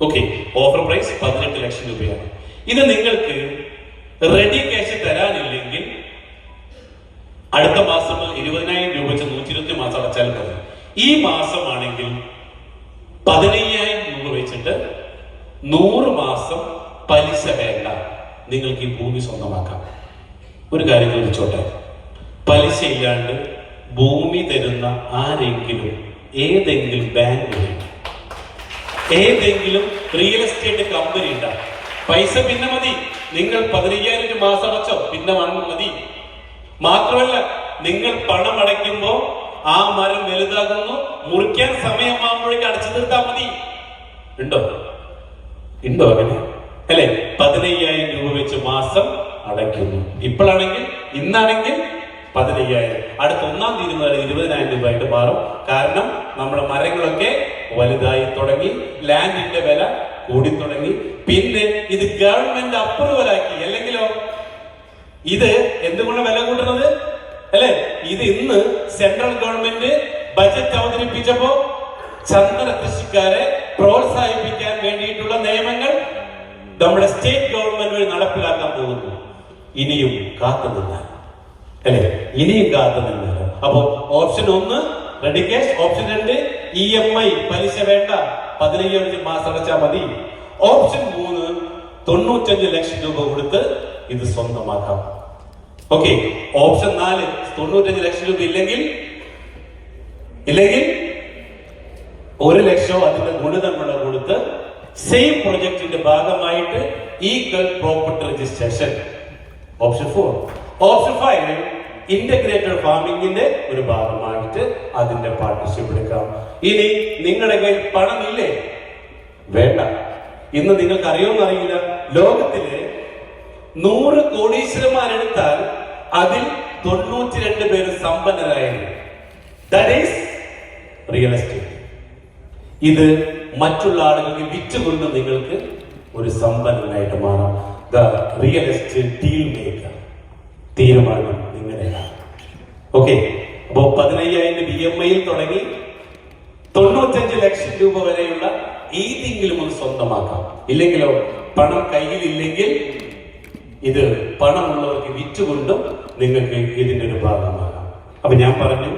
Okay, offer price 18 ലക്ഷം രൂപയാണ്. ഇത് നിങ്ങൾക്ക് റെഡി ക്യാഷ് തരാനില്ലെങ്കിൽ അടുത്ത മാസം 20,000 രൂപ വെച്ച് 120 മാസം അടച്ചാൽ മതി. ഈ മാസമാണെങ്കിൽ 15,000 രൂപ വെച്ചിട്ട് 100 മാസം പലിശ വേണ്ട, നിങ്ങൾക്ക് ഈ ഭൂമി സ്വന്തമാക്കാം. ഒരു കാര്യം ചോദിച്ചോട്ടെ, പലിശ ഇല്ലാണ്ട് ഭൂമി തരുന്ന ആരെങ്കിലും ഏതെങ്കിലും ബാങ്കിലുണ്ട്, ഏതെങ്കിലും റിയൽ എസ്റ്റേറ്റ് കമ്പനി ഉണ്ടാ? പൈസ പിന്നെ മതി, നിങ്ങൾ 15,000 രൂപ മാസം അടച്ചോ, പിന്നെ മതി. മാത്രമല്ല, നിങ്ങൾ പണം അടയ്ക്കുമ്പോ ആ മരം വലുതാകുന്നു, മുറിക്കാൻ സമയമാകുമ്പോഴേക്ക് അടച്ചു തീർത്താൽ മതി. ഉണ്ടോ അങ്ങനെ അല്ലെ? 15,000 രൂപ വെച്ച് മാസം അടയ്ക്കുന്നു. ഇപ്പോഴാണെങ്കിൽ, ഇന്നാണെങ്കിൽ 15,000, അടുത്ത 1-ാം തീയതി മുതൽ 20,000 രൂപ ആയിട്ട് മാറും. കാരണം നമ്മുടെ മരങ്ങളൊക്കെ വലുതായി തുടങ്ങി, ലാൻഡിന്റെ വില കൂടി തുടങ്ങി. പിന്നെ ഇത് ഗവൺമെന്റ് അപ്രൂവൽ ആക്കി, അല്ലെങ്കിലോ ഇത് എന്തുകൊണ്ട് വില കൂട്ടുന്നത് അല്ലെ? ഇത് ഇന്ന് സെൻട്രൽ ഗവൺമെന്റ് ബജറ്റ് അവതരിപ്പിച്ചപ്പോ ചന്ദന കൃഷിക്കാരെ പ്രോത്സാഹിപ്പിക്കാൻ വേണ്ടിയിട്ടുള്ള നിയമങ്ങൾ നമ്മുടെ സ്റ്റേറ്റ് ഗവൺമെന്റ് വഴി നടപ്പിലാക്കാൻ പോകുന്നു. ഇനിയും കാത്തുനിന്നാൽ അല്ലെ? ഇനിയും കാത്തുനിന്നാലോ? അപ്പോ option 1 ready cash, option 2 EMI, പലിശ വേണ്ട, 15,000 മാസം അടച്ചാൽ മതി. ഓപ്ഷൻ 3 95 ലക്ഷം രൂപ കൊടുത്ത് ഇത് സ്വന്തമാക്കാം. ഓക്കെ, ഓപ്ഷൻ 4 95 ലക്ഷം രൂപ ഇല്ലെങ്കിൽ 1 ലക്ഷം അതിന്റെ ഗുണിതങ്ങൾ കൊടുത്ത് സെയിം പ്രൊജക്ടിന്റെ ഭാഗമായിട്ട് equal property registration. Option 4. Option 5 integrated ഫാമിംഗിന്റെ ഒരു ഭാഗമായിട്ട് അതിന്റെ പാർട്ട്ണർഷിപ്പ് എടുക്കാം. ഇനി നിങ്ങളുടെ കയ്യിൽ പണമില്ലേ? വേണ്ട. ഇന്ന് നിങ്ങൾക്ക് അറിയുമെന്ന് അറിയില്ല, ലോകത്തില് 100 കോടീശ്വരന്മാരെടുത്താൽ അതിൽ 92 പേര് സമ്പന്നരായിരുന്നു. That is real estate. ഇത് മറ്റുള്ള ആളുകൾക്ക് വിറ്റുകൊണ്ട് നിങ്ങൾക്ക് ഒരു സമ്പന്നനായിട്ട് മാറാം. The real estate deal maker. തീരുമാനം നിങ്ങളുടെയാണ്. ഓക്കെ, അപ്പോ 15,000 EMI തുടങ്ങി 95 ലക്ഷം രൂപ വരെയുള്ള ഏതെങ്കിലും ഒന്ന് സ്വന്തമാക്കാം. ഇല്ലെങ്കിലോ, പണം കയ്യിലില്ലെങ്കിൽ ഇത് പണമുള്ളവർക്ക് വിറ്റുകൊണ്ടും നിങ്ങൾക്ക് ഇതിന്റെ ഒരു ഭാഗമാകാം. അപ്പൊ ഞാൻ പറഞ്ഞു,